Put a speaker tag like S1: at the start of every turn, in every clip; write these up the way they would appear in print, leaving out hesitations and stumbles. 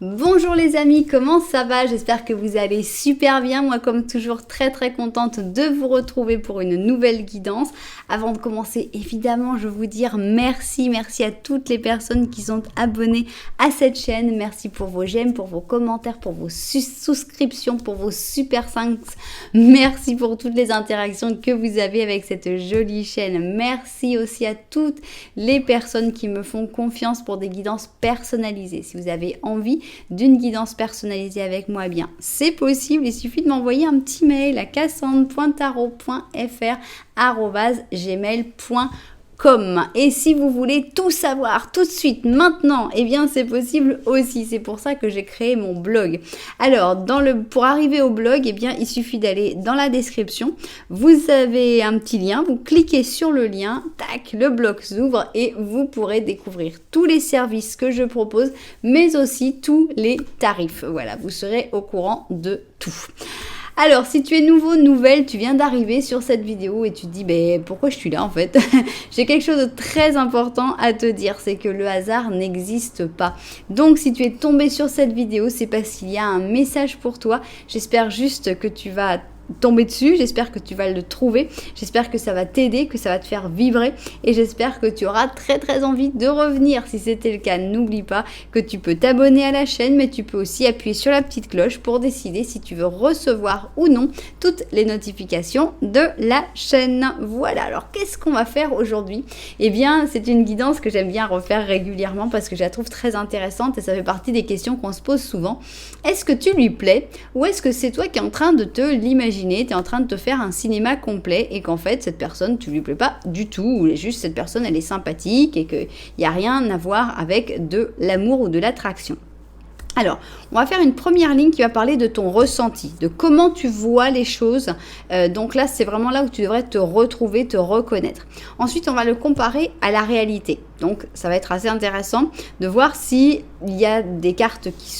S1: Bonjour les amis, comment ça va? J'espère que vous allez super bien. Moi comme toujours très contente de vous retrouver pour une nouvelle guidance. Avant de commencer, évidemment, je veux vous dire merci à toutes les personnes qui sont abonnées à cette chaîne. Merci pour vos j'aime, pour vos commentaires, pour vos souscriptions, pour vos super thanks. Merci pour toutes les interactions que vous avez avec cette jolie chaîne. Merci aussi à toutes les personnes qui me font confiance pour des guidances personnalisées. Si vous avez envie d'une guidance personnalisée avec moi, eh bien c'est possible, il suffit de m'envoyer un petit mail à cassandre.tarot.fr@gmail.com. Et si vous voulez tout savoir tout de suite, maintenant, eh bien c'est possible aussi. C'est pour ça que j'ai créé mon blog. Alors, pour arriver au blog, eh bien il suffit d'aller dans la description. Vous avez un petit lien, vous cliquez sur le lien, tac, le blog s'ouvre et vous pourrez découvrir tous les services que je propose, mais aussi tous les tarifs. Voilà, vous serez au courant de tout. Alors, si tu es nouvelle, tu viens d'arriver sur cette vidéo et tu te dis, pourquoi je suis là en fait? J'ai quelque chose de très important à te dire, c'est que le hasard n'existe pas. Donc, si tu es tombé sur cette vidéo, c'est parce qu'il y a un message pour toi. J'espère juste que tu vas tomber dessus, j'espère que tu vas le trouver, j'espère que ça va t'aider, que ça va te faire vibrer et j'espère que tu auras très envie de revenir. Si c'était le cas, n'oublie pas que tu peux t'abonner à la chaîne, mais tu peux aussi appuyer sur la petite cloche pour décider si tu veux recevoir ou non toutes les notifications de la chaîne. Voilà, alors qu'est-ce qu'on va faire aujourd'hui? Eh bien, c'est une guidance que j'aime bien refaire régulièrement parce que je la trouve très intéressante et ça fait partie des questions qu'on se pose souvent. Est-ce que tu lui plais ou est-ce que c'est toi qui es en train de te l'imaginer? Tu es en train de te faire un cinéma complet et qu'en fait cette personne tu lui plais pas du tout, ou juste cette personne elle est sympathique et qu'il n'y a rien à voir avec de l'amour ou de l'attraction. Alors, on va faire une première ligne qui va parler de ton ressenti, de comment tu vois les choses. Donc là, c'est vraiment là où tu devrais te retrouver, te reconnaître. Ensuite, on va le comparer à la réalité. Donc, ça va être assez intéressant de voir s'il y a des cartes qui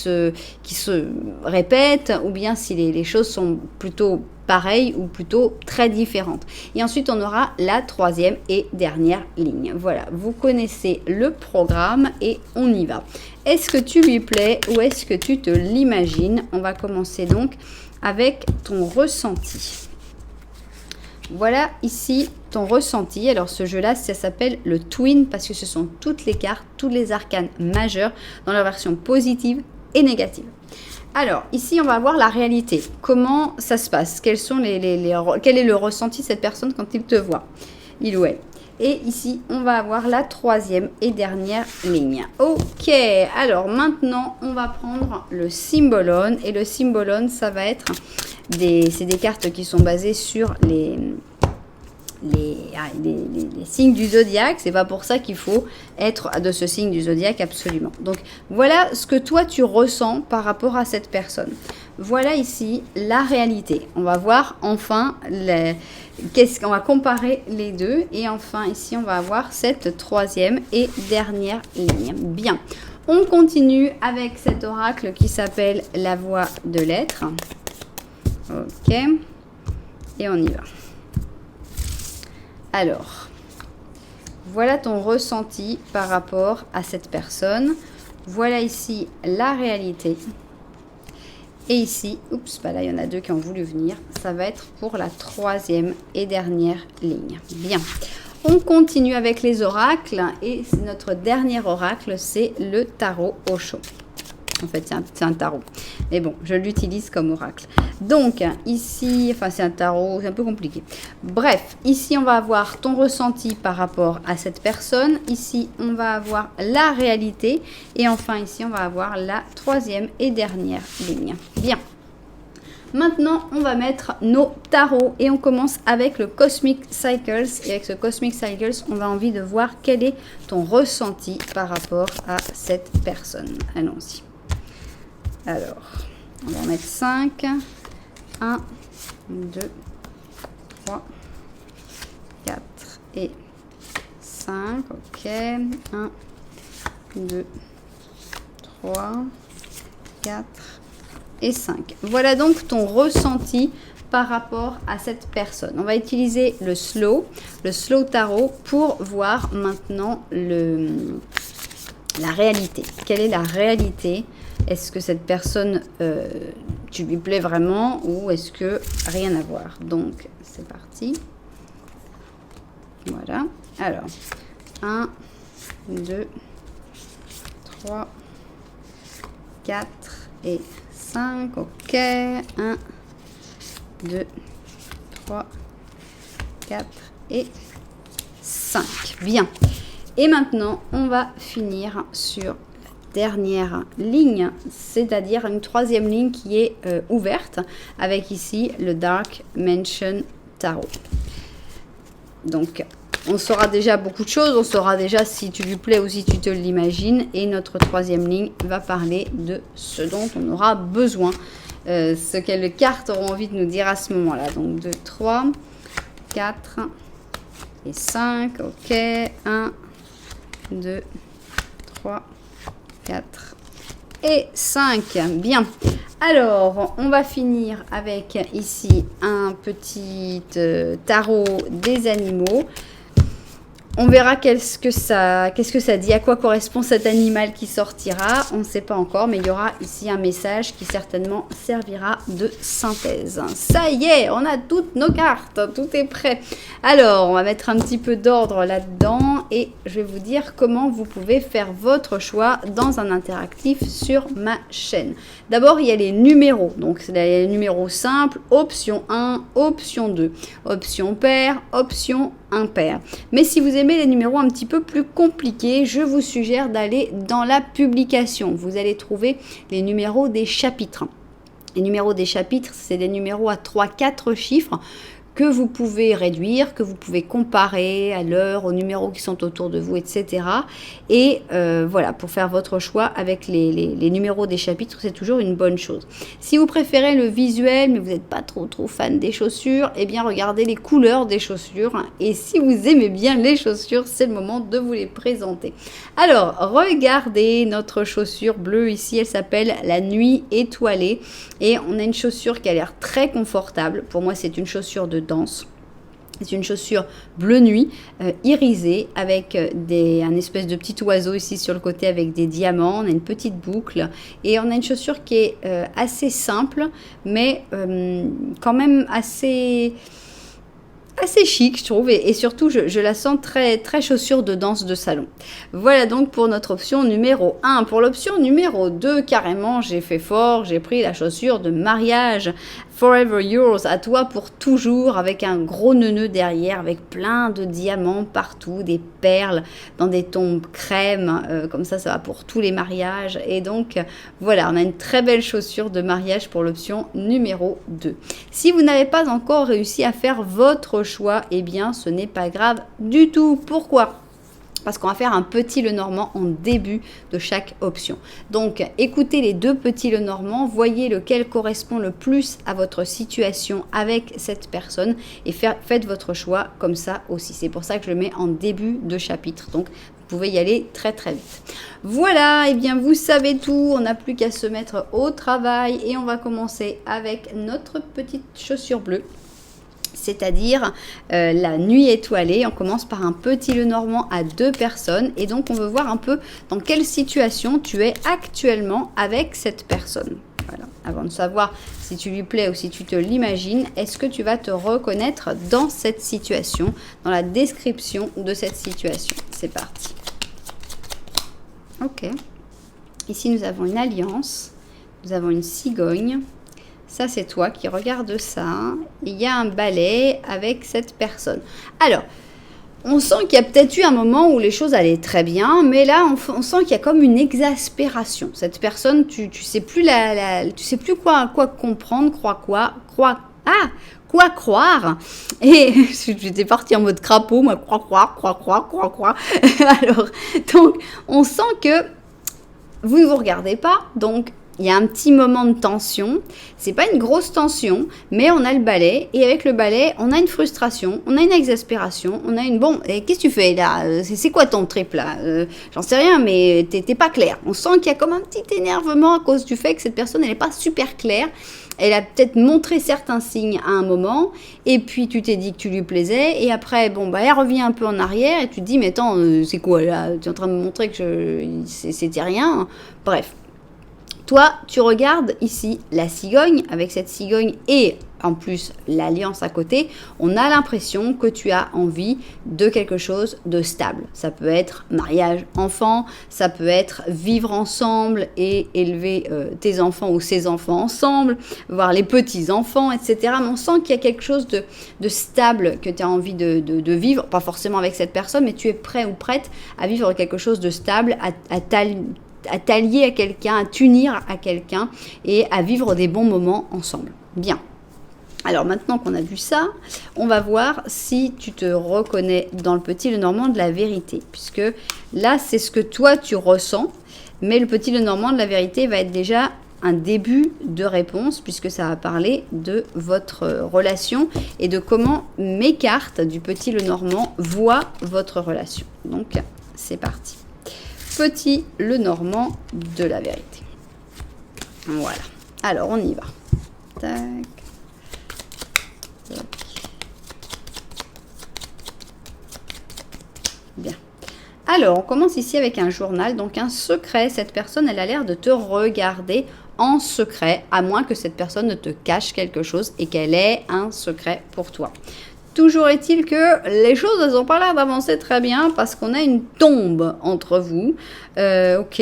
S1: se répètent ou bien si les choses sont plutôt pareilles ou plutôt très différentes. Et ensuite, on aura la troisième et dernière ligne. Voilà, vous connaissez le programme et on y va. Est-ce que tu lui plais ou est-ce que tu te l'imagines? On va commencer donc avec ton ressenti. Voilà ici ton ressenti. Alors ce jeu-là, ça s'appelle le Twin parce que ce sont toutes les cartes, tous les arcanes majeurs dans leur version positive et négative. Alors, ici, on va voir la réalité. Comment ça se passe? Quel est le ressenti de cette personne quand il te voit? Il ou elle. Et ici, on va avoir la troisième et dernière ligne. Ok, alors maintenant, on va prendre le Symbolone. Et le Symbolone, ça va être c'est des cartes qui sont basées sur les signes du zodiaque. C'est pas pour ça qu'il faut être de ce signe du zodiaque absolument. Donc voilà ce que toi tu ressens par rapport à cette personne. Voilà ici la réalité. On va voir enfin qu'on va comparer les deux et enfin ici on va avoir cette troisième et dernière ligne. Bien. On continue avec cet oracle qui s'appelle la voix de l'être. Ok. Et on y va. Alors, voilà ton ressenti par rapport à cette personne. Voilà ici la réalité. Et ici, là il y en a deux qui ont voulu venir. Ça va être pour la troisième et dernière ligne. Bien. On continue avec les oracles. Et notre dernier oracle, c'est le tarot Osho. En fait, c'est un tarot. Mais bon, je l'utilise comme oracle. Donc, ici, c'est un tarot, c'est un peu compliqué. Bref, ici, on va avoir ton ressenti par rapport à cette personne. Ici, on va avoir la réalité. Et enfin, ici, on va avoir la troisième et dernière ligne. Bien. Maintenant, on va mettre nos tarots et on commence avec le Cosmic Cycles. Et avec ce Cosmic Cycles, on a envie de voir quel est ton ressenti par rapport à cette personne. Allons-y. Alors, on va en mettre 5. 1, 2, 3, 4 et 5. Ok. 1, 2, 3, 4 et 5. Voilà donc ton ressenti par rapport à cette personne. On va utiliser le slow tarot pour voir maintenant la réalité. Quelle est la réalité Est-ce que cette personne, tu lui plais vraiment ou est-ce que rien à voir? Donc, c'est parti. Voilà. Alors, 1, 2, 3, 4 et 5. Ok. 1, 2, 3, 4 et 5. Bien. Et maintenant, on va finir sur la dernière ligne, c'est-à-dire une troisième ligne qui est ouverte, avec ici le Dark Mansion Tarot. Donc, on saura déjà beaucoup de choses, on saura déjà si tu lui plais ou si tu te l'imagines. Et notre troisième ligne va parler de ce dont on aura besoin, ce que les cartes auront envie de nous dire à ce moment-là. Donc, 2, 3, 4 et 5. Ok, 1, 2, 3, 4 et 5. Bien. Alors, on va finir avec ici un petit tarot des animaux. On verra qu'est-ce que ça dit, à quoi correspond cet animal qui sortira. On ne sait pas encore, mais il y aura ici un message qui certainement servira de synthèse. Ça y est, on a toutes nos cartes, tout est prêt. Alors, on va mettre un petit peu d'ordre là-dedans et je vais vous dire comment vous pouvez faire votre choix dans un interactif sur ma chaîne. D'abord, il y a les numéros. Donc, il y a les numéros simples, option 1, option 2, option pair, option impair. Mais si vous aimez les numéros un petit peu plus compliqués, je vous suggère d'aller dans la publication. Vous allez trouver les numéros des chapitres. Les numéros des chapitres, c'est des numéros à 3-4 chiffres que vous pouvez réduire, que vous pouvez comparer à l'heure, aux numéros qui sont autour de vous, etc. Et voilà, pour faire votre choix avec les numéros des chapitres, c'est toujours une bonne chose. Si vous préférez le visuel, mais vous n'êtes pas trop fan des chaussures, eh bien regardez les couleurs des chaussures. Et si vous aimez bien les chaussures, c'est le moment de vous les présenter. Alors, regardez notre chaussure bleue ici, elle s'appelle la nuit étoilée. Et on a une chaussure qui a l'air très confortable. Pour moi, c'est une chaussure de danse. C'est une chaussure bleu nuit, irisée, avec un espèce de petit oiseau ici sur le côté avec des diamants. On a une petite boucle et on a une chaussure qui est assez simple, mais quand même assez chic, je trouve, et surtout je la sens très chaussure de danse de salon. Voilà donc pour notre option numéro 1. Pour l'option numéro 2, carrément, j'ai fait fort, j'ai pris la chaussure de mariage, Forever Yours, à toi pour toujours, avec un gros nœud derrière, avec plein de diamants partout, des perles dans des tons crème, comme ça va pour tous les mariages. Et donc, voilà, on a une très belle chaussure de mariage pour l'option numéro 2. Si vous n'avez pas encore réussi à faire votre choix, eh bien, ce n'est pas grave du tout. Pourquoi ? Parce qu'on va faire un petit Lenormand en début de chaque option. Donc, écoutez les deux petits Lenormand, voyez lequel correspond le plus à votre situation avec cette personne et faites votre choix comme ça aussi. C'est pour ça que je le mets en début de chapitre. Donc, vous pouvez y aller très vite. Voilà, et bien vous savez tout, on n'a plus qu'à se mettre au travail et on va commencer avec notre petite chaussure bleue. C'est-à-dire la nuit étoilée. On commence par un petit Lenormand à 2 personnes et donc on veut voir un peu dans quelle situation tu es actuellement avec cette personne. Voilà. Avant de savoir si tu lui plais ou si tu te l'imagines, est-ce que tu vas te reconnaître dans cette situation, dans la description de cette situation? C'est parti. Ok. Ici, nous avons une alliance. Nous avons une cigogne. Ça, c'est toi qui regardes ça. Il y a un balai avec cette personne. Alors, on sent qu'il y a peut-être eu un moment où les choses allaient très bien, mais là, on sent qu'il y a comme une exaspération. Cette personne, tu sais plus tu sais plus quoi comprendre, quoi croire. Et j'étais partie en mode crapaud, moi, croire. Alors, donc, on sent que vous ne vous regardez pas, donc il y a un petit moment de tension. C'est pas une grosse tension, mais on a le balai. Et avec le balai, on a une frustration, on a une exaspération, on a une... Bon, qu'est-ce que tu fais là? C'est quoi ton trip là? J'en sais rien, mais t'es pas clair. On sent qu'il y a comme un petit énervement à cause du fait que cette personne, elle n'est pas super claire. Elle a peut-être montré certains signes à un moment, et puis tu t'es dit que tu lui plaisais, et après, bon, bah, elle revient un peu en arrière, et tu te dis, mais attends, c'est quoi là? Tu es en train de me montrer que c'était rien. Bref. Toi, tu regardes ici la cigogne, avec cette cigogne et en plus l'alliance à côté, on a l'impression que tu as envie de quelque chose de stable. Ça peut être mariage, enfant, ça peut être vivre ensemble et élever tes enfants ou ses enfants ensemble, voir les petits-enfants, etc. Mais on sent qu'il y a quelque chose de stable que tu as envie de vivre, pas forcément avec cette personne, mais tu es prêt ou prête à vivre quelque chose de stable, à t'allier à quelqu'un, à t'unir à quelqu'un et à vivre des bons moments ensemble. Bien. Alors maintenant qu'on a vu ça, on va voir si tu te reconnais dans le petit Lenormand de la vérité. Puisque là, c'est ce que toi tu ressens, mais le petit Lenormand de la vérité va être déjà un début de réponse puisque ça va parler de votre relation et de comment mes cartes du petit Lenormand voient votre relation. Donc, c'est parti. Petit Lenormand de la vérité. Voilà. Alors, on y va. Tac. Bien. Alors, on commence ici avec un journal, donc un secret. Cette personne, elle a l'air de te regarder en secret, à moins que cette personne ne te cache quelque chose et qu'elle ait un secret pour toi. Toujours est-il que les choses, elles n'ont pas l'air d'avancer très bien parce qu'on a une tombe entre vous. Ok.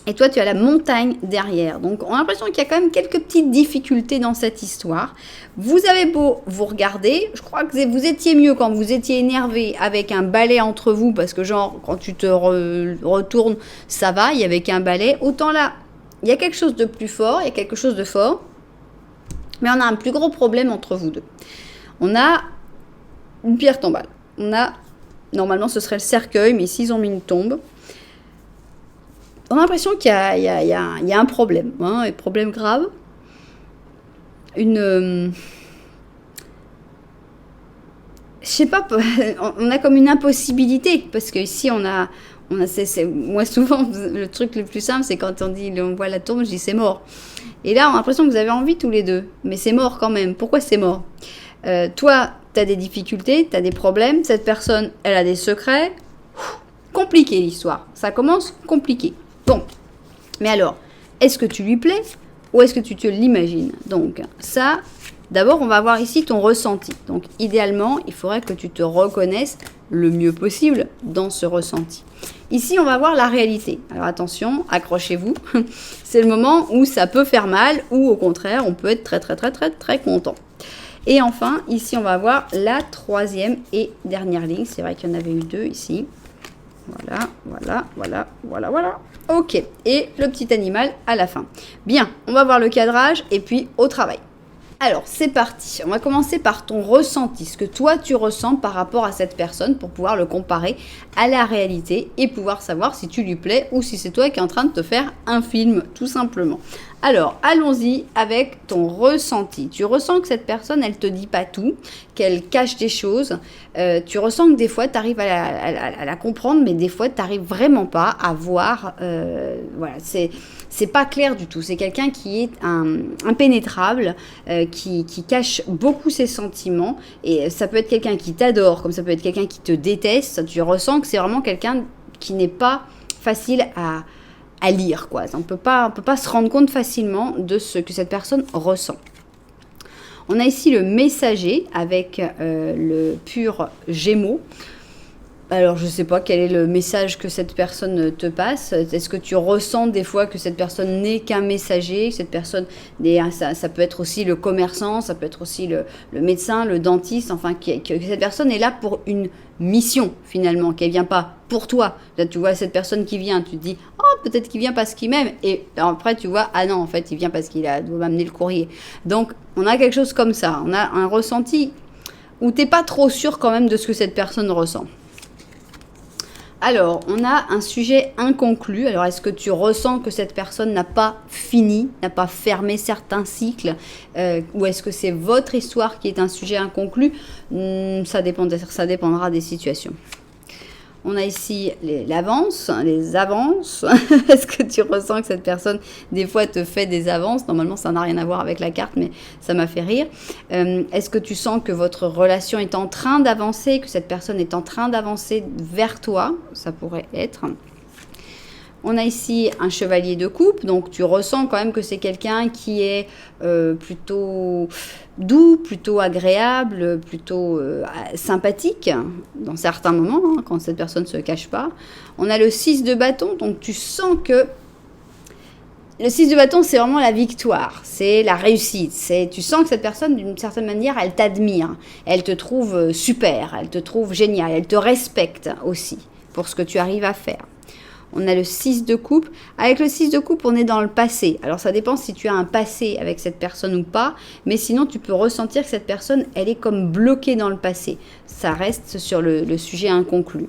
S1: Et toi, tu as la montagne derrière. Donc, on a l'impression qu'il y a quand même quelques petites difficultés dans cette histoire. Vous avez beau vous regarder, je crois que vous étiez mieux quand vous étiez énervé avec un balai entre vous, parce que genre, quand tu te retournes, ça va, il y avait qu'un balai. Autant là, il y a quelque chose de plus fort, il y a quelque chose de fort, mais on a un plus gros problème entre vous deux. On a une pierre tombale. On a, normalement, ce serait le cercueil, mais ici, ils ont mis une tombe. On a l'impression qu'il y a un problème, hein, un problème grave. Je sais pas, on a comme une impossibilité, parce que ici moi souvent, le truc le plus simple, c'est quand on voit la tombe, je dis c'est mort. Et là, on a l'impression que vous avez envie tous les deux, mais c'est mort quand même. Pourquoi c'est mort? Toi, tu as des difficultés, tu as des problèmes, cette personne, elle a des secrets. Compliqué l'histoire, ça commence compliqué. Bon, mais alors, est-ce que tu lui plais ou est-ce que tu te l'imagines? Donc, ça, d'abord, on va voir ici ton ressenti. Donc, idéalement, il faudrait que tu te reconnaisses le mieux possible dans ce ressenti. Ici, on va voir la réalité. Alors, attention, accrochez-vous. C'est le moment où ça peut faire mal ou au contraire, on peut être très, très, très, très, très content. Et enfin, ici, on va voir la troisième et dernière ligne. C'est vrai qu'il y en avait eu deux ici. Voilà. Ok, et le petit animal à la fin. Bien, on va voir le cadrage et puis au travail. Alors, c'est parti. On va commencer par ton ressenti, ce que toi tu ressens par rapport à cette personne pour pouvoir le comparer à la réalité et pouvoir savoir si tu lui plais ou si c'est toi qui es en train de te faire un film, tout simplement. Alors, allons-y avec ton ressenti. Tu ressens que cette personne, elle te dit pas tout, qu'elle cache des choses. Tu ressens que des fois, tu arrives à la comprendre, mais des fois, tu n'arrives vraiment pas à voir. Voilà, c'est pas clair du tout. C'est quelqu'un qui est impénétrable, qui cache beaucoup ses sentiments. Et ça peut être quelqu'un qui t'adore, comme ça peut être quelqu'un qui te déteste. Tu ressens que c'est vraiment quelqu'un qui n'est pas facile à lire, quoi. On peut pas se rendre compte facilement de ce que cette personne ressent. On a ici le messager avec le pur Gémeaux. Alors, je ne sais pas quel est le message que cette personne te passe. Est-ce que tu ressens des fois que cette personne n'est qu'un messager, que cette personne, ça peut être aussi le commerçant, ça peut être aussi le médecin, le dentiste, enfin, que cette personne est là pour une mission, finalement, qu'elle ne vient pas pour toi. Là, tu vois cette personne qui vient, tu te dis, oh, peut-être qu'il vient parce qu'il m'aime. Et après, tu vois, ah non, en fait, il vient parce qu'il doit m'amener le courrier. Donc, on a quelque chose comme ça. On a un ressenti où tu n'es pas trop sûr quand même de ce que cette personne ressent. Alors, on a un sujet inconclu. Alors, est-ce que tu ressens que cette personne n'a pas fini, n'a pas fermé certains cycles ou est-ce que c'est votre histoire qui est un sujet inconclu? Ça dépendra des situations. On a ici les avances. Est-ce que tu ressens que cette personne, des fois, te fait des avances? Normalement, ça n'a rien à voir avec la carte, mais ça m'a fait rire. Est-ce que tu sens que votre relation est en train d'avancer, que cette personne est en train d'avancer vers toi? Ça pourrait être. On a ici un chevalier de coupe, donc tu ressens quand même que c'est quelqu'un qui est plutôt doux, plutôt agréable, plutôt sympathique dans certains moments, hein, quand cette personne ne se cache pas. On a le 6 de bâton, donc tu sens que le 6 de bâton, c'est vraiment la victoire, c'est la réussite. Tu sens que cette personne, d'une certaine manière, elle t'admire, elle te trouve super, elle te trouve génial, elle te respecte aussi pour ce que tu arrives à faire. On a le 6 de coupe. Avec le 6 de coupe, on est dans le passé. Alors, ça dépend si tu as un passé avec cette personne ou pas. Mais sinon, tu peux ressentir que cette personne, elle est comme bloquée dans le passé. Ça reste sur le sujet inconclu.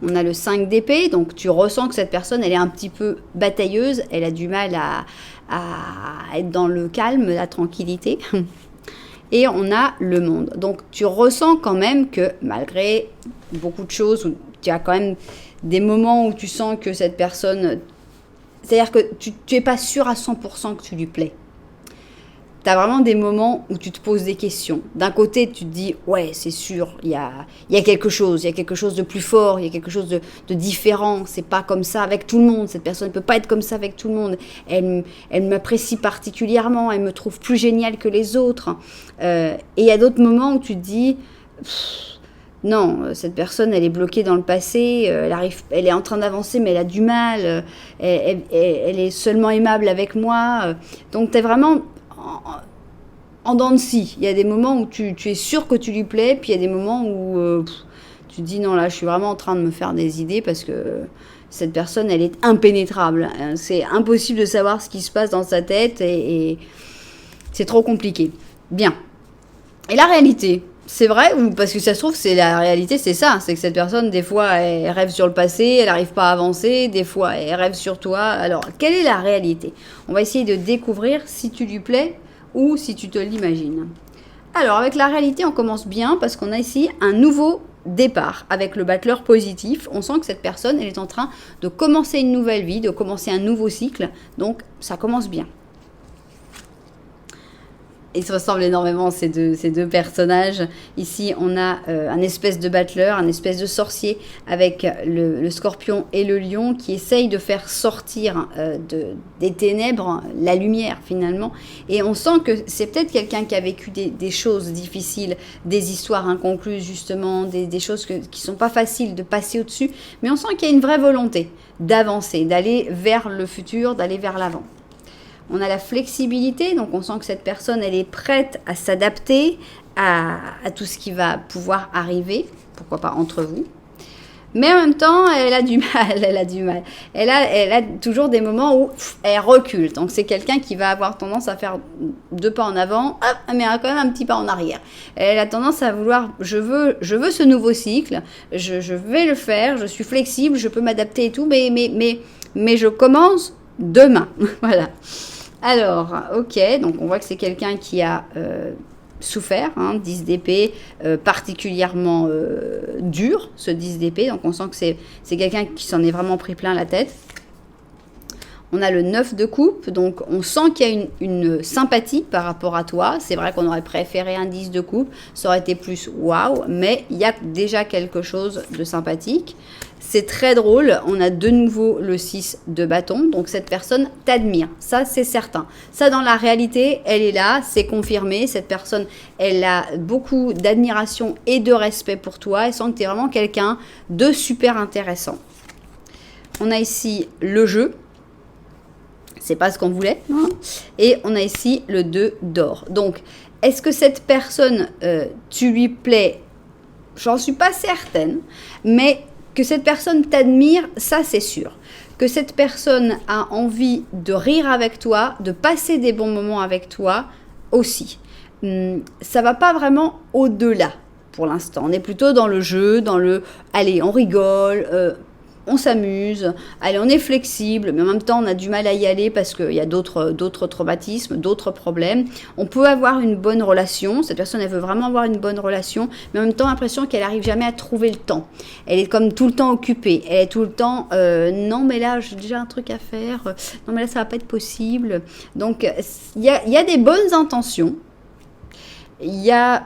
S1: On a le 5 d'épée. Donc, tu ressens que cette personne, elle est un petit peu batailleuse. Elle a du mal à être dans le calme, la tranquillité. Et on a le monde. Donc, tu ressens quand même que malgré beaucoup de choses, tu as quand même des moments où tu sens que cette personne... C'est-à-dire que tu n'es pas sûr à 100% que tu lui plais. Tu as vraiment des moments où tu te poses des questions. D'un côté, tu te dis, ouais, c'est sûr, il y a quelque chose de plus fort, il y a quelque chose de différent. C'est pas comme ça avec tout le monde. Cette personne ne peut pas être comme ça avec tout le monde. Elle m'apprécie particulièrement, elle me trouve plus géniale que les autres. Et il y a d'autres moments où tu te dis... non, cette personne, elle est bloquée dans le passé, elle est en train d'avancer, mais elle a du mal, elle est seulement aimable avec moi. Donc, tu es vraiment en dents de scie. Il y a des moments où tu es sûr que tu lui plais, puis il y a des moments où tu te dis, non, là, je suis vraiment en train de me faire des idées parce que cette personne, elle est impénétrable. C'est impossible de savoir ce qui se passe dans sa tête et c'est trop compliqué. Bien. Et la réalité ? C'est vrai, ou parce que ça se trouve, c'est la réalité, c'est ça. C'est que cette personne, des fois, elle rêve sur le passé, elle n'arrive pas à avancer, des fois, elle rêve sur toi. Alors, quelle est la réalité ? On va essayer de découvrir si tu lui plais ou si tu te l'imagines. Alors, avec la réalité, on commence bien parce qu'on a ici un nouveau départ avec le battleur positif. On sent que cette personne, elle est en train de commencer une nouvelle vie, de commencer un nouveau cycle. Donc, ça commence bien. Ils se ressemblent énormément, ces deux personnages. Ici, on a un espèce de battleur, un espèce de sorcier avec le scorpion et le lion qui essayent de faire sortir des ténèbres la lumière, finalement. Et on sent que c'est peut-être quelqu'un qui a vécu des choses difficiles, des histoires inconcluses, justement, des choses qui ne sont pas faciles de passer au-dessus. Mais on sent qu'il y a une vraie volonté d'avancer, d'aller vers le futur, d'aller vers l'avant. On a la flexibilité, donc on sent que cette personne, elle est prête à s'adapter à tout ce qui va pouvoir arriver, pourquoi pas entre vous. Mais en même temps, elle a du mal, Elle a toujours des moments où elle recule. Donc c'est quelqu'un qui va avoir tendance à faire 2 pas en avant, mais quand même un petit pas en arrière. Elle a tendance à vouloir, je veux ce nouveau cycle, je vais le faire, je suis flexible, je peux m'adapter et tout, mais je commence demain. Voilà. Alors, ok, donc on voit que c'est quelqu'un qui a souffert, 10 d'épée, particulièrement dur, ce 10 d'épée, donc on sent que c'est quelqu'un qui s'en est vraiment pris plein la tête. On a le 9 de coupe, donc on sent qu'il y a une sympathie par rapport à toi. C'est vrai qu'on aurait préféré un 10 de coupe, ça aurait été plus waouh, mais il y a déjà quelque chose de sympathique. C'est très drôle, on a de nouveau le 6 de bâton, donc cette personne t'admire, ça c'est certain. Ça dans la réalité, elle est là, c'est confirmé, cette personne, elle a beaucoup d'admiration et de respect pour toi, elle sent que tu es vraiment quelqu'un de super intéressant. On a ici le jeu, c'est pas ce qu'on voulait, hein. Et on a ici le 2 d'or. Donc, est-ce que cette personne, tu lui plais? J'en suis pas certaine, mais que cette personne t'admire, ça c'est sûr. Que cette personne a envie de rire avec toi, de passer des bons moments avec toi aussi. Ça va pas vraiment au-delà pour l'instant. On est plutôt dans le jeu, dans le « allez, on rigole », on s'amuse, allez, on est flexible, mais en même temps, on a du mal à y aller parce qu'il y a d'autres traumatismes, d'autres problèmes. On peut avoir une bonne relation, cette personne, elle veut vraiment avoir une bonne relation, mais en même temps, l'impression qu'elle n'arrive jamais à trouver le temps. Elle est comme tout le temps occupée, elle est tout le temps, non, mais là, j'ai déjà un truc à faire, non, mais là, ça va pas être possible. Donc, il y a des bonnes intentions, il y a...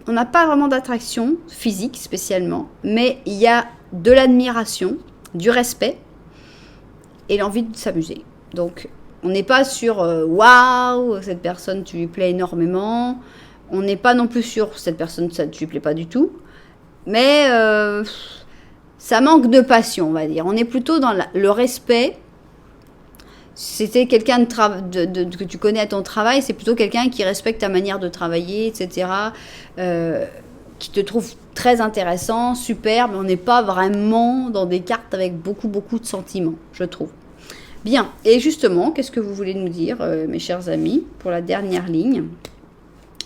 S1: on n'a pas vraiment d'attraction physique spécialement, mais il y a de l'admiration, du respect et l'envie de s'amuser. Donc, on n'est pas sur waouh, cette personne, tu lui plais énormément. On n'est pas non plus sur cette personne, ça ne lui plaît pas du tout. Mais ça manque de passion, on va dire. On est plutôt dans le respect. Si c'était quelqu'un que tu connais à ton travail, c'est plutôt quelqu'un qui respecte ta manière de travailler, etc. Qui te trouve très intéressant, super, mais on n'est pas vraiment dans des cartes avec beaucoup de sentiments, je trouve. Bien, et justement, qu'est-ce que vous voulez nous dire, mes chers amis, pour la dernière ligne?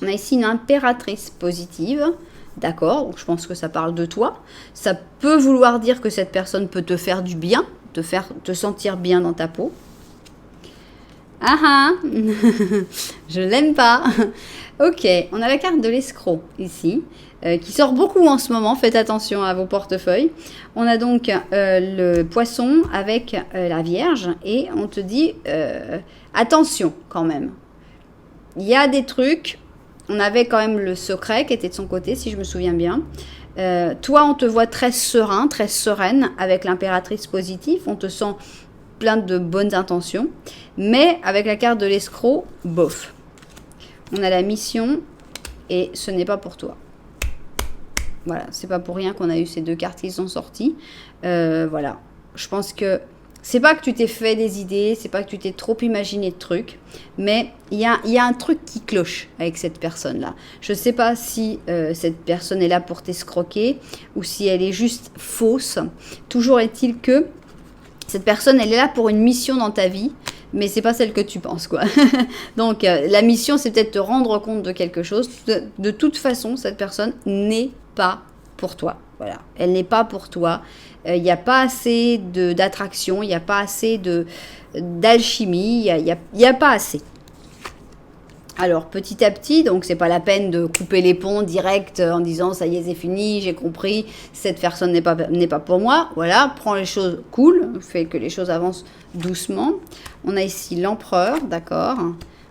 S1: On a ici une impératrice positive, d'accord, donc je pense que ça parle de toi. Ça peut vouloir dire que cette personne peut te faire du bien, te faire te sentir bien dans ta peau. Ah ah, je l'aime pas. Ok, on a la carte de l'escroc ici, qui sort beaucoup en ce moment. Faites attention à vos portefeuilles. On a donc le poisson avec la Vierge et on te dit attention quand même. Il y a des trucs. On avait quand même le secret qui était de son côté, si je me souviens bien. Toi, on te voit très serein, très sereine avec l'impératrice positive. On te sent plein de bonnes intentions. Mais avec la carte de l'escroc, bof. On a la mission et ce n'est pas pour toi. Voilà, c'est pas pour rien qu'on a eu ces deux cartes qui sont sorties. Voilà, je pense que c'est pas que tu t'es fait des idées, c'est pas que tu t'es trop imaginé de trucs, mais il y a un truc qui cloche avec cette personne-là. Je sais pas si cette personne est là pour t'escroquer ou si elle est juste fausse. Toujours est-il que cette personne, elle est là pour une mission dans ta vie, mais c'est pas celle que tu penses, quoi. Donc, la mission, c'est peut-être te rendre compte de quelque chose. De toute façon, cette personne n'est pas pour toi. Voilà, elle n'est pas pour toi. Il n'y a pas assez d'attraction, il n'y a pas assez d'alchimie, il n'y a pas assez. Alors, petit à petit, donc c'est pas la peine de couper les ponts direct en disant ça y est, c'est fini, j'ai compris, cette personne n'est pas pour moi. Voilà, prends les choses cool, fais que les choses avancent doucement. On a ici l'empereur, d'accord.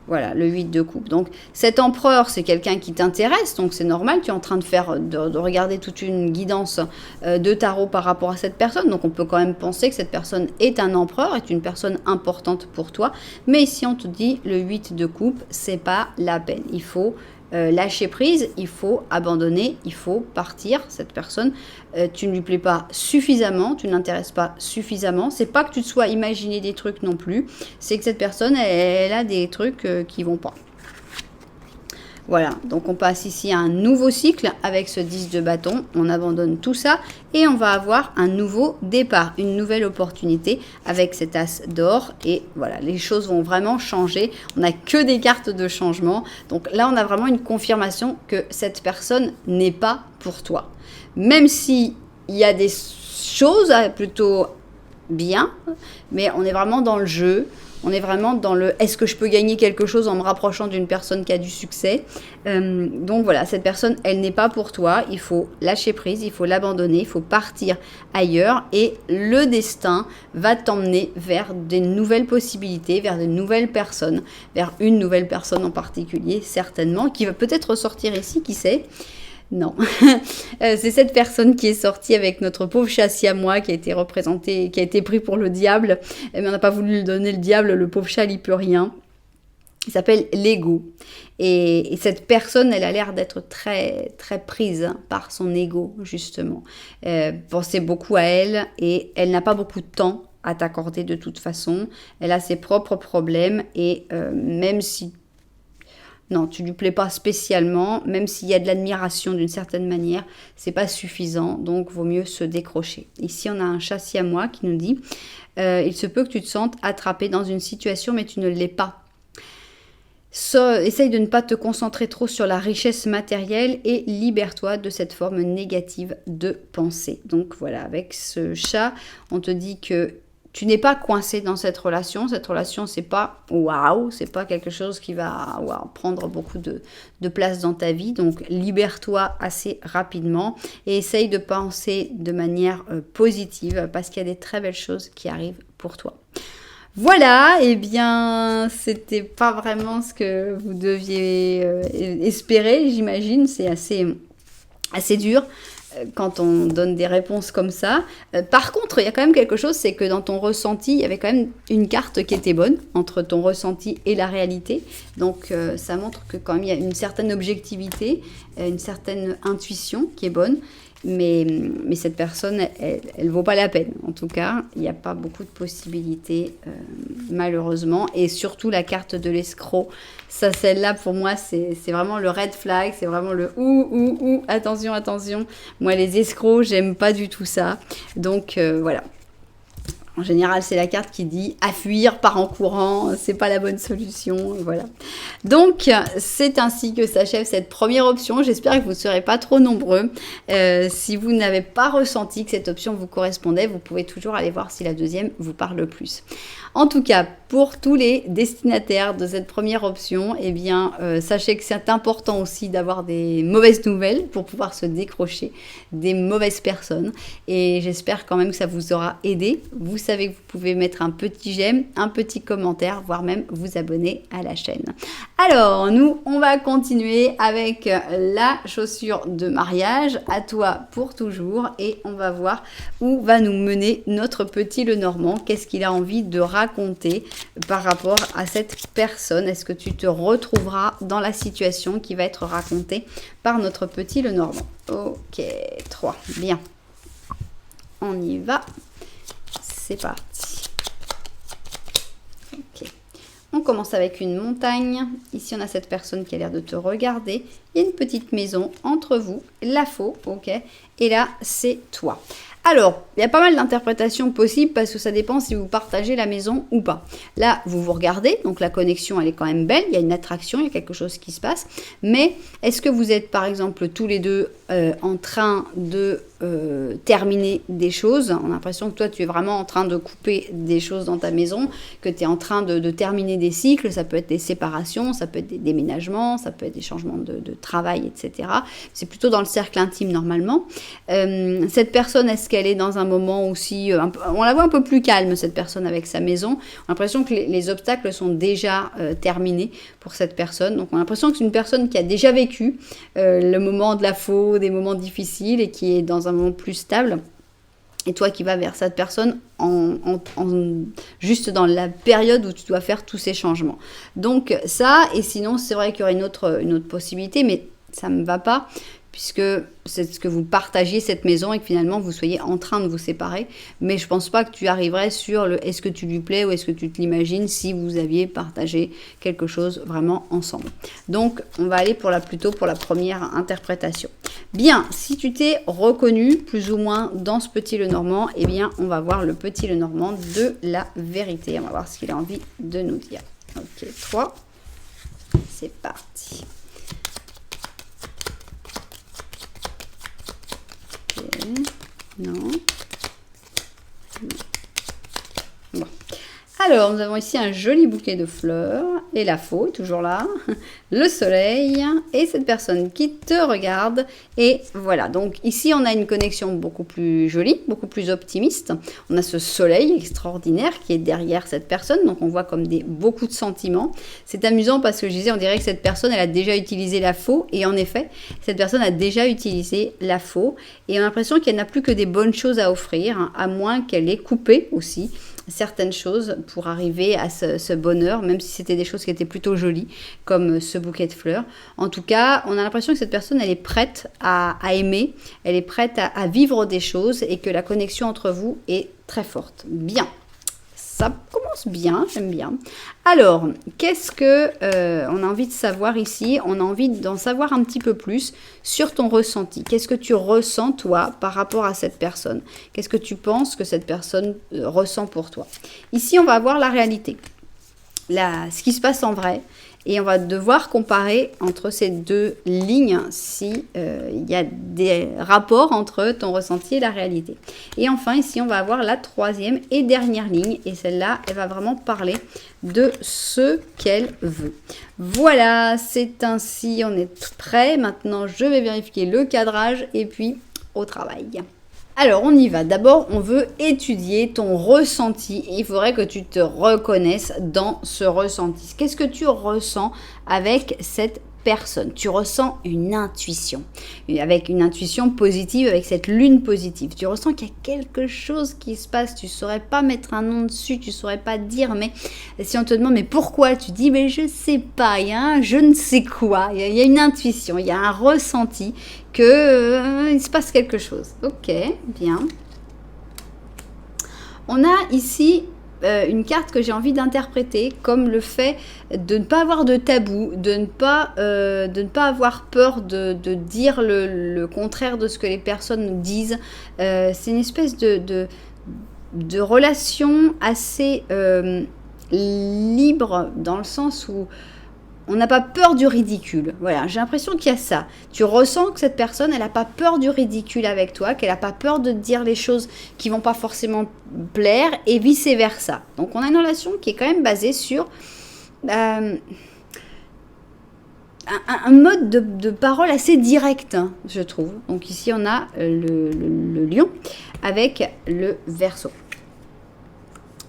S1: Voilà, le 8 de coupe. Donc, cet empereur, c'est quelqu'un qui t'intéresse, donc c'est normal, tu es en train de regarder toute une guidance de tarot par rapport à cette personne. Donc, on peut quand même penser que cette personne est un empereur, est une personne importante pour toi. Mais ici, on te dit, le 8 de coupe, c'est pas la peine. Il faut lâcher prise, il faut abandonner, il faut partir. Cette personne, tu ne lui plais pas suffisamment, tu ne l'intéresses pas suffisamment. C'est pas que tu te sois imaginé des trucs non plus, c'est que cette personne, elle a des trucs qui vont pas. Voilà, donc on passe ici à un nouveau cycle avec ce 10 de bâton. On abandonne tout ça et on va avoir un nouveau départ, une nouvelle opportunité avec cet as d'or. Et voilà, les choses vont vraiment changer. On n'a que des cartes de changement. Donc là, on a vraiment une confirmation que cette personne n'est pas pour toi. Même s'il y a des choses plutôt bien, mais on est vraiment dans le jeu. On est vraiment dans le « est-ce que je peux gagner quelque chose en me rapprochant d'une personne qui a du succès ?» Donc voilà, cette personne, elle n'est pas pour toi. Il faut lâcher prise, il faut l'abandonner, il faut partir ailleurs. Et le destin va t'emmener vers des nouvelles possibilités, vers de nouvelles personnes, vers une nouvelle personne en particulier, certainement, qui va peut-être ressortir ici, qui sait. Non, c'est cette personne qui est sortie avec notre pauvre chat siamois qui a été représenté, qui a été pris pour le diable, mais on n'a pas voulu lui donner le diable, le pauvre chat il peut rien. Il s'appelle l'ego. Et cette personne, elle a l'air d'être très, très prise par son ego, justement. Pensez beaucoup à elle et elle n'a pas beaucoup de temps à t'accorder de toute façon. Elle a ses propres problèmes et même si non, tu lui plais pas spécialement, même s'il y a de l'admiration d'une certaine manière, c'est pas suffisant, donc vaut mieux se décrocher. Ici, on a un chat siamois qui nous dit il se peut que tu te sentes attrapé dans une situation, mais tu ne l'es pas. Essaye de ne pas te concentrer trop sur la richesse matérielle et libère-toi de cette forme négative de pensée. Donc voilà, avec ce chat, on te dit que tu n'es pas coincé dans cette relation. Cette relation, c'est pas waouh, c'est pas quelque chose qui va prendre beaucoup de place dans ta vie. Donc, libère-toi assez rapidement et essaye de penser de manière positive parce qu'il y a des très belles choses qui arrivent pour toi. Voilà, eh bien, c'était pas vraiment ce que vous deviez espérer, j'imagine. C'est assez dur. quand on donne des réponses comme ça. Par contre, il y a quand même quelque chose, c'est que dans ton ressenti, il y avait quand même une carte qui était bonne entre ton ressenti et la réalité. Donc, ça montre que quand même, il y a une certaine objectivité, une certaine intuition qui est bonne. Mais cette personne, elle vaut pas la peine. En tout cas, il n'y a pas beaucoup de possibilités, malheureusement. Et surtout, la carte de l'escroc, ça, celle-là, pour moi, c'est vraiment le red flag. C'est vraiment le attention, attention. Moi, les escrocs, j'aime pas du tout ça. Donc, voilà. En général, c'est la carte qui dit à fuir, part en courant, c'est pas la bonne solution, voilà. Donc, c'est ainsi que s'achève cette première option. J'espère que vous ne serez pas trop nombreux. Si vous n'avez pas ressenti que cette option vous correspondait, vous pouvez toujours aller voir si la deuxième vous parle plus. En tout cas, pour tous les destinataires de cette première option, eh bien, sachez que c'est important aussi d'avoir des mauvaises nouvelles pour pouvoir se décrocher des mauvaises personnes. Et j'espère quand même que ça vous aura aidé. Vous savez que vous pouvez mettre un petit j'aime, un petit commentaire, voire même vous abonner à la chaîne. Alors, nous, on va continuer avec la chaussure de mariage, à toi pour toujours, et on va voir où va nous mener notre petit Lenormand. Qu'est-ce qu'il a envie de raconter par rapport à cette personne? Est-ce que tu te retrouveras dans la situation qui va être racontée par notre petit Lenormand? Ok, 3, bien. On y va. C'est parti. Ok. On commence avec une montagne. Ici, on a cette personne qui a l'air de te regarder. Il y a une petite maison entre vous, la faux, ok. Et là, c'est toi. Alors, il y a pas mal d'interprétations possibles parce que ça dépend si vous partagez la maison ou pas. Là, vous vous regardez, donc la connexion, elle est quand même belle. Il y a une attraction, il y a quelque chose qui se passe. Mais est-ce que vous êtes, par exemple, tous les deux en train de terminer des choses? On a l'impression que toi, tu es vraiment en train de couper des choses dans ta maison, que tu es en train de terminer des cycles. Ça peut être des séparations, ça peut être des déménagements, ça peut être des changements de travail, etc. C'est plutôt dans le cercle intime, normalement. Cette personne, est-ce qu'elle est dans un moment aussi... on la voit un peu plus calme, cette personne, avec sa maison. On a l'impression que les obstacles sont déjà terminés pour cette personne. Donc, on a l'impression que c'est une personne qui a déjà vécu le moment de la faux, des moments difficiles et qui est dans un moment plus stable. Et toi qui vas vers cette personne juste dans la période où tu dois faire tous ces changements. Donc ça, et sinon c'est vrai qu'il y aurait une autre possibilité, mais ça ne me va pas, puisque c'est ce que vous partagiez cette maison et que finalement vous soyez en train de vous séparer. Mais je pense pas que tu arriverais sur le est-ce que tu lui plais ou est-ce que tu te l'imagines si vous aviez partagé quelque chose vraiment ensemble. Donc on va aller plutôt pour la première interprétation. Bien, si tu t'es reconnu plus ou moins dans ce petit Lenormand, eh bien on va voir le petit Lenormand de la vérité. On va voir ce qu'il a envie de nous dire. Ok, 3, c'est parti. Non. Bon. Alors, nous avons ici un joli bouquet de fleurs. Et la faux est toujours là. Le soleil. Et cette personne qui te regarde. Et voilà. Donc, ici, on a une connexion beaucoup plus jolie, beaucoup plus optimiste. On a ce soleil extraordinaire qui est derrière cette personne. Donc, on voit comme beaucoup de sentiments. C'est amusant parce que je disais, on dirait que cette personne, elle a déjà utilisé la faux. Et en effet, cette personne a déjà utilisé la faux. Et on a l'impression qu'elle n'a plus que des bonnes choses à offrir, à moins qu'elle ait coupé aussi certaines choses pour arriver à ce bonheur, même si c'était des choses qui étaient plutôt jolies, comme ce bouquet de fleurs. En tout cas, on a l'impression que cette personne, elle est prête à aimer, elle est prête à vivre des choses et que la connexion entre vous est très forte. Bien, ça commence bien, j'aime bien. Alors, qu'est-ce que on a envie de savoir ici? On a envie d'en savoir un petit peu plus sur ton ressenti. Qu'est-ce que tu ressens, toi, par rapport à cette personne? Qu'est-ce que tu penses que cette personne ressent pour toi? Ici, on va avoir la réalité, ce qui se passe en vrai. Et on va devoir comparer entre ces deux lignes si il y a des rapports entre ton ressenti et la réalité. Et enfin, ici, on va avoir la troisième et dernière ligne. Et celle-là, elle va vraiment parler de ce qu'elle veut. Voilà, c'est ainsi, on est prêt. Maintenant, je vais vérifier le cadrage et puis au travail. Alors, on y va. D'abord, on veut étudier ton ressenti. Il faudrait que tu te reconnaisses dans ce ressenti. Qu'est-ce que tu ressens avec cette personne. Tu ressens une intuition, avec une intuition positive, avec cette lune positive. Tu ressens qu'il y a quelque chose qui se passe, tu ne saurais pas mettre un nom dessus, tu ne saurais pas dire, mais si on te demande mais pourquoi, tu dis mais je ne sais pas, il y a un je ne sais quoi, il y a une intuition, il y a un ressenti que il se passe quelque chose. Ok, bien. On a ici une carte que j'ai envie d'interpréter comme le fait de ne pas avoir de tabou, de ne pas avoir peur de dire le contraire de ce que les personnes nous disent. C'est une espèce de relation assez libre dans le sens où on n'a pas peur du ridicule. Voilà, j'ai l'impression qu'il y a ça. Tu ressens que cette personne, elle n'a pas peur du ridicule avec toi, qu'elle n'a pas peur de te dire les choses qui ne vont pas forcément plaire et vice-versa. Donc, on a une relation qui est quand même basée sur un mode de parole assez direct, hein, je trouve. Donc, ici, on a le lion avec le Verseau.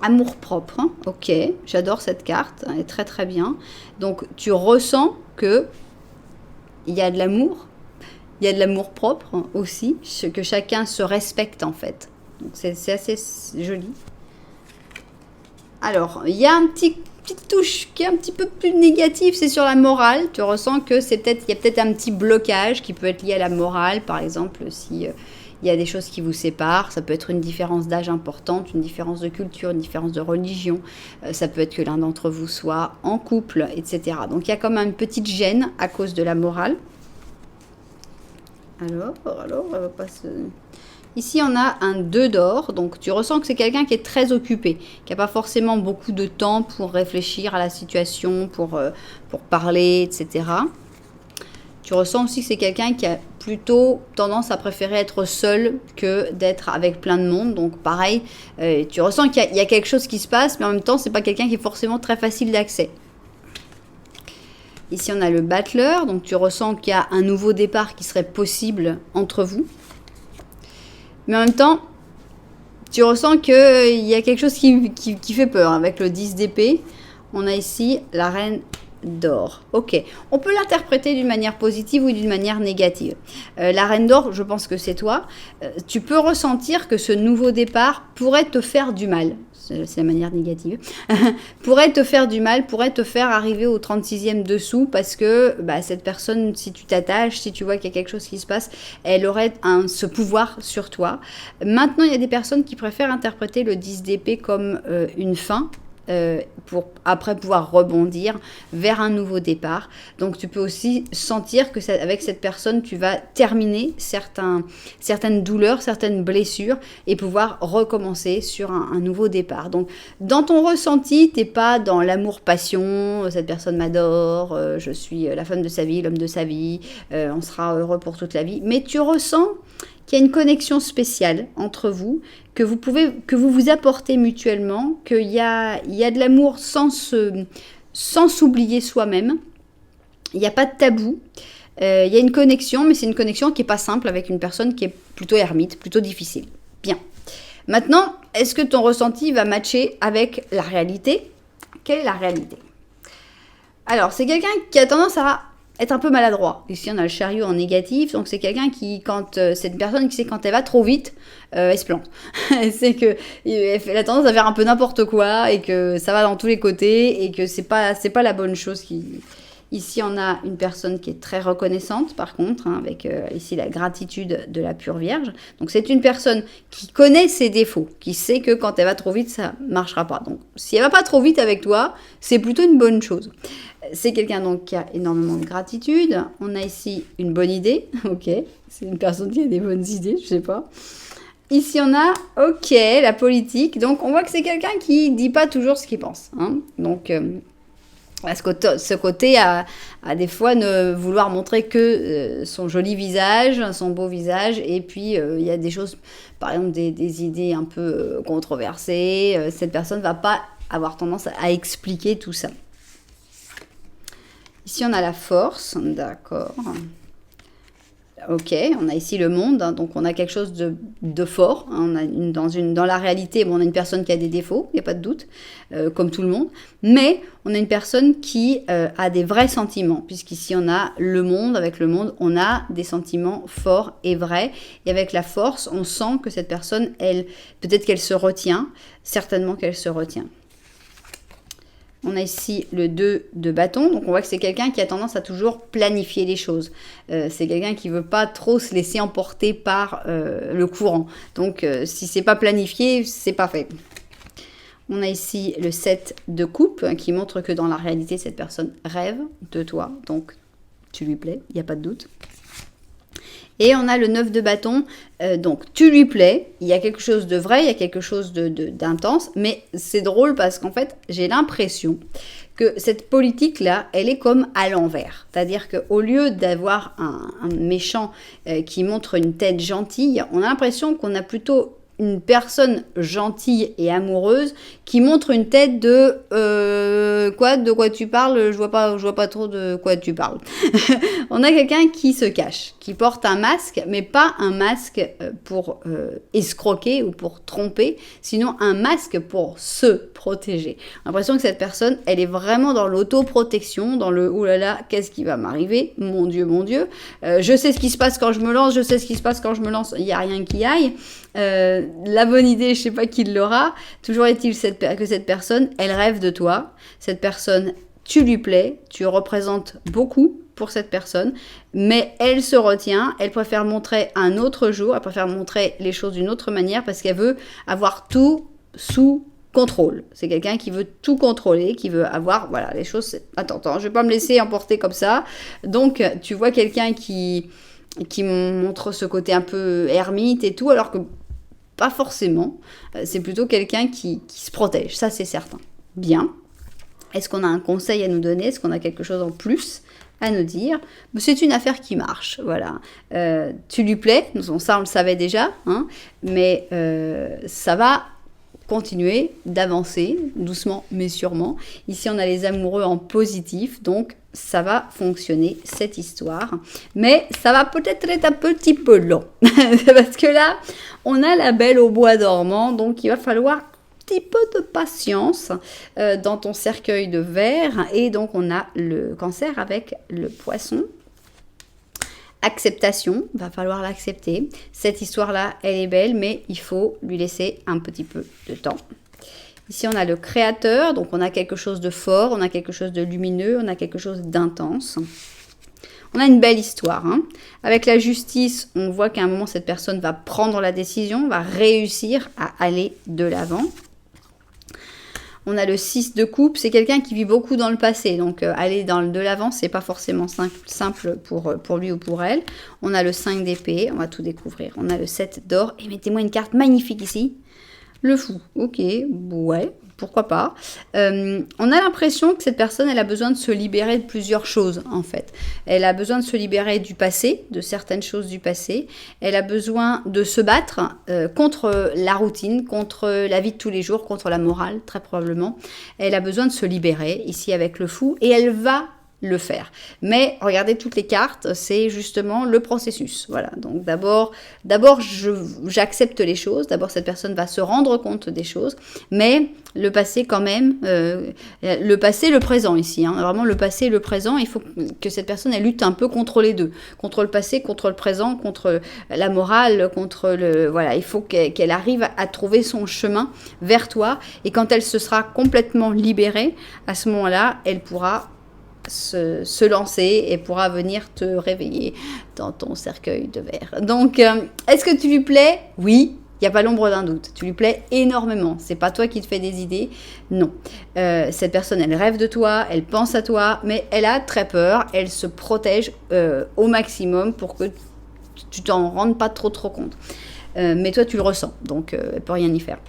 S1: Amour propre, hein. Ok, j'adore cette carte, elle est très très bien. Donc tu ressens que il y a de l'amour, il y a de l'amour propre hein, aussi, que chacun se respecte en fait. Donc c'est assez joli. Alors, il y a une petite touche qui est un petit peu plus négative, c'est sur la morale. Tu ressens que il y a peut-être un petit blocage qui peut être lié à la morale, par exemple si... il y a des choses qui vous séparent, ça peut être une différence d'âge importante, une différence de culture, une différence de religion, ça peut être que l'un d'entre vous soit en couple, etc. Donc il y a comme une petite gêne à cause de la morale. Alors, on va pas se... Ici, on a un 2 d'or, donc tu ressens que c'est quelqu'un qui est très occupé, qui n'a pas forcément beaucoup de temps pour réfléchir à la situation, pour parler, etc. Tu ressens aussi que c'est quelqu'un qui a plutôt tendance à préférer être seul que d'être avec plein de monde. Donc pareil, tu ressens qu'il y a quelque chose qui se passe, mais en même temps, c'est pas quelqu'un qui est forcément très facile d'accès. Ici, on a le battleur. Donc tu ressens qu'il y a un nouveau départ qui serait possible entre vous. Mais en même temps, tu ressens qu'il y a quelque chose qui fait peur. Avec le 10 d'épée, on a ici la reine d'or. Ok, on peut l'interpréter d'une manière positive ou d'une manière négative. La reine d'or, je pense que c'est toi. Tu peux ressentir que ce nouveau départ pourrait te faire du mal. C'est la manière négative. Pourrait te faire du mal, pourrait te faire arriver au 36e dessous parce que cette personne, si tu t'attaches, si tu vois qu'il y a quelque chose qui se passe, elle aurait ce pouvoir sur toi. Maintenant, il y a des personnes qui préfèrent interpréter le 10 d'épée comme une fin. Pour après pouvoir rebondir vers un nouveau départ. Donc tu peux aussi sentir que avec cette personne, tu vas terminer certaines douleurs, certaines blessures et pouvoir recommencer sur un nouveau départ. Donc dans ton ressenti, tu n'es pas dans l'amour-passion, cette personne m'adore, je suis la femme de sa vie, l'homme de sa vie, on sera heureux pour toute la vie. Mais tu ressens qu'il y a une connexion spéciale entre vous, que vous vous apportez mutuellement, qu'il y a de l'amour sans s'oublier soi-même. Il n'y a pas de tabou. Il y a une connexion, mais c'est une connexion qui n'est pas simple avec une personne qui est plutôt ermite, plutôt difficile. Bien. Maintenant, est-ce que ton ressenti va matcher avec la réalité? Quelle est la réalité? Alors, c'est quelqu'un qui a tendance à être un peu maladroit. Ici, on a le chariot en négatif, donc c'est quelqu'un qui, c'est une personne qui sait quand elle va trop vite, elle se plante. C'est que elle a tendance à faire un peu n'importe quoi et que ça va dans tous les côtés et que c'est pas la bonne chose qui... Ici, on a une personne qui est très reconnaissante, par contre, hein, avec ici la gratitude de la pure Vierge. Donc, c'est une personne qui connaît ses défauts, qui sait que quand elle va trop vite, ça ne marchera pas. Donc, si elle va pas trop vite avec toi, c'est plutôt une bonne chose. C'est quelqu'un donc qui a énormément de gratitude. On a ici une bonne idée. Ok, c'est une personne qui a des bonnes idées, je sais pas. Ici, on a, ok, la politique. Donc, on voit que c'est quelqu'un qui dit pas toujours ce qu'il pense. Hein. Donc... ce côté à des fois ne vouloir montrer que son joli visage, son beau visage, et puis il y a des choses, par exemple des idées un peu controversées, cette personne ne va pas avoir tendance à expliquer tout ça. Ici on a la force, d'accord. Ok, on a ici le monde, hein, donc on a quelque chose de fort. Hein, on a dans la réalité, bon, on a une personne qui a des défauts, il n'y a pas de doute, comme tout le monde. Mais on a une personne qui a des vrais sentiments, puisqu'ici on a le monde. Avec le monde, on a des sentiments forts et vrais. Et avec la force, on sent que cette personne, peut-être qu'elle se retient, certainement qu'elle se retient. On a ici le 2 de bâton, donc on voit que c'est quelqu'un qui a tendance à toujours planifier les choses. C'est quelqu'un qui ne veut pas trop se laisser emporter par le courant. Donc si c'est pas planifié, c'est pas fait. On a ici le 7 de coupe qui montre que dans la réalité, cette personne rêve de toi. Donc tu lui plais, il n'y a pas de doute. Et on a le 9 de bâton, donc tu lui plais, il y a quelque chose de vrai, il y a quelque chose d'intense, mais c'est drôle parce qu'en fait, j'ai l'impression que cette politique-là, elle est comme à l'envers. C'est-à-dire qu'au lieu d'avoir un méchant qui montre une tête gentille, on a l'impression qu'on a plutôt une personne gentille et amoureuse qui montre une tête de quoi tu parles, je vois pas trop de quoi tu parles. On a quelqu'un qui se cache, qui porte un masque, mais pas un masque pour escroquer ou pour tromper, sinon un masque pour se protéger. J'ai l'impression que cette personne, elle est vraiment dans l'autoprotection, dans le oh là là, qu'est-ce qui va m'arriver, mon Dieu, je sais ce qui se passe quand je me lance, il n'y a rien qui aille. La bonne idée, je sais pas qui l'aura. Toujours est-il que cette personne, elle rêve de toi. Cette personne, tu lui plais, tu représentes beaucoup pour cette personne, mais elle se retient, elle préfère montrer un autre jour, elle préfère montrer les choses d'une autre manière parce qu'elle veut avoir tout sous contrôle. C'est quelqu'un qui veut tout contrôler, qui veut avoir, voilà, les choses. Attends, je vais pas me laisser emporter comme ça. Donc, tu vois quelqu'un qui montre ce côté un peu ermite et tout, alors que pas forcément. C'est plutôt quelqu'un qui se protège, ça c'est certain. Bien. Est-ce qu'on a un conseil à nous donner? Est-ce qu'on a quelque chose en plus à nous dire? C'est une affaire qui marche, voilà. Tu lui plais, ça on le savait déjà, hein, mais ça va continuer d'avancer, doucement mais sûrement. Ici, on a les amoureux en positif, donc ça va fonctionner, cette histoire. Mais ça va peut-être être un petit peu long, parce que là, on a la belle au bois dormant, donc il va falloir un petit peu de patience dans ton cercueil de verre. Et donc, on a le cancer avec le poisson. Acceptation, va falloir l'accepter. Cette histoire-là, elle est belle, mais il faut lui laisser un petit peu de temps. Ici, on a le créateur, donc on a quelque chose de fort, on a quelque chose de lumineux, on a quelque chose d'intense. On a une belle histoire. Hein. Avec la justice, on voit qu'à un moment, cette personne va prendre la décision, va réussir à aller de l'avant. On a le 6 de coupe, c'est quelqu'un qui vit beaucoup dans le passé, donc aller de l'avant, c'est pas forcément simple pour lui ou pour elle. On a le 5 d'épée, on va tout découvrir. On a le 7 d'or, et mettez-moi une carte magnifique ici. Le fou, ok, ouais, pourquoi pas. On a l'impression que cette personne, elle a besoin de se libérer de plusieurs choses, en fait. Elle a besoin de se libérer du passé, de certaines choses du passé. Elle a besoin de se battre contre la routine, contre la vie de tous les jours, contre la morale, très probablement. Elle a besoin de se libérer, ici avec le fou, et elle va le faire. Mais regardez toutes les cartes, c'est justement le processus. Voilà. Donc d'abord j'accepte les choses. D'abord, cette personne va se rendre compte des choses, mais le passé quand même, le passé, le présent ici. Hein, vraiment le passé et le présent. Il faut que cette personne elle lutte un peu contre les deux, contre le passé, contre le présent, contre la morale, contre le voilà. Il faut qu'elle arrive à trouver son chemin vers toi. Et quand elle se sera complètement libérée, à ce moment-là, elle pourra se lancer et pourra venir te réveiller dans ton cercueil de verre. Donc, est-ce que tu lui plais? Oui, il n'y a pas l'ombre d'un doute. Tu lui plais énormément. C'est pas toi qui te fais des idées. Non. Cette personne, elle rêve de toi, elle pense à toi, mais elle a très peur. Elle se protège au maximum pour que tu t'en rendes pas trop compte. Mais toi, tu le ressens. Donc, elle peut rien y faire.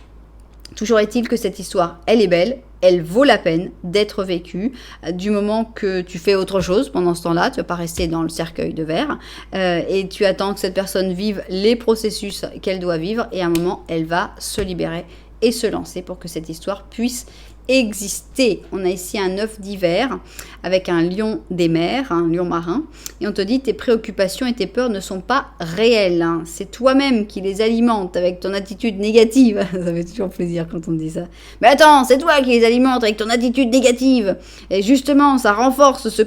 S1: Toujours est-il que cette histoire, elle est belle, elle vaut la peine d'être vécue du moment que tu fais autre chose pendant ce temps-là, tu ne vas pas rester dans le cercueil de verre et tu attends que cette personne vive les processus qu'elle doit vivre et à un moment, elle va se libérer et se lancer pour que cette histoire puisse exister. On a ici un œuf d'hiver avec un lion des mers, un lion marin, et on te dit tes préoccupations et tes peurs ne sont pas réelles. C'est toi-même qui les alimente avec ton attitude négative. Ça fait toujours plaisir quand on dit ça. Mais attends, c'est toi qui les alimente avec ton attitude négative. Et justement, ça renforce ce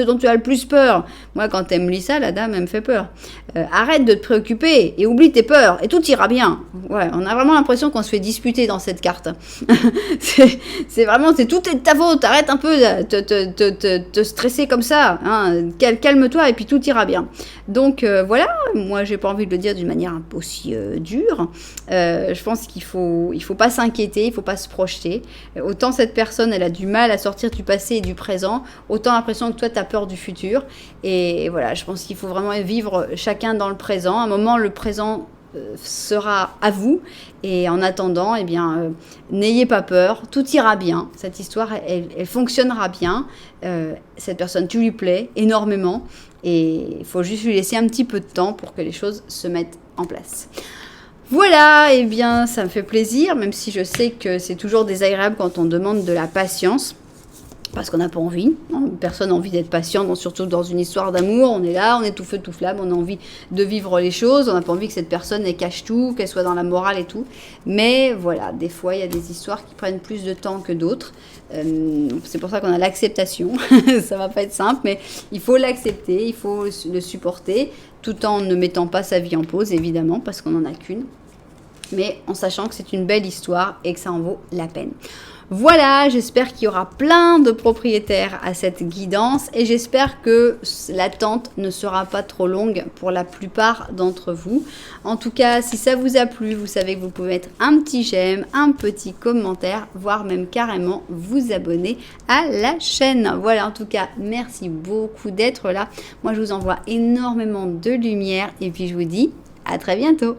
S1: dont tu as le plus peur. Moi, quand elle me lit ça, la dame, elle me fait peur. Arrête de te préoccuper et oublie tes peurs et tout ira bien. Ouais, on a vraiment l'impression qu'on se fait disputer dans cette carte. c'est vraiment, tout est de ta faute. Arrête un peu de te stresser comme ça. Hein. Calme-toi et puis tout ira bien. Donc voilà, moi j'ai pas envie de le dire d'une manière un peu aussi dure. Je pense qu'il faut pas s'inquiéter, il faut pas se projeter. Autant cette personne, elle a du mal à sortir du passé et du présent, autant l'impression que toi tu as peur du futur. Et voilà, je pense qu'il faut vraiment vivre chacun dans le présent. À un moment, le présent sera à vous, et en attendant, eh bien, n'ayez pas peur, tout ira bien. Cette histoire, elle fonctionnera bien. Cette personne, tu lui plais énormément, et il faut juste lui laisser un petit peu de temps pour que les choses se mettent en place. Voilà, eh bien, ça me fait plaisir, même si je sais que c'est toujours désagréable quand on demande de la patience. Parce qu'on n'a pas envie, personne n'a envie d'être patient, surtout dans une histoire d'amour, on est là, on est tout feu, tout flamme, on a envie de vivre les choses, on n'a pas envie que cette personne elle cache tout, qu'elle soit dans la morale et tout, mais voilà, des fois il y a des histoires qui prennent plus de temps que d'autres, c'est pour ça qu'on a l'acceptation, ça va pas être simple, mais il faut l'accepter, il faut le supporter, tout en ne mettant pas sa vie en pause, évidemment, parce qu'on n'en a qu'une, mais en sachant que c'est une belle histoire et que ça en vaut la peine. Voilà, j'espère qu'il y aura plein de propriétaires à cette guidance et j'espère que l'attente ne sera pas trop longue pour la plupart d'entre vous. En tout cas, si ça vous a plu, vous savez que vous pouvez mettre un petit j'aime, un petit commentaire, voire même carrément vous abonner à la chaîne. Voilà, en tout cas, merci beaucoup d'être là. Moi, je vous envoie énormément de lumière et puis je vous dis à très bientôt.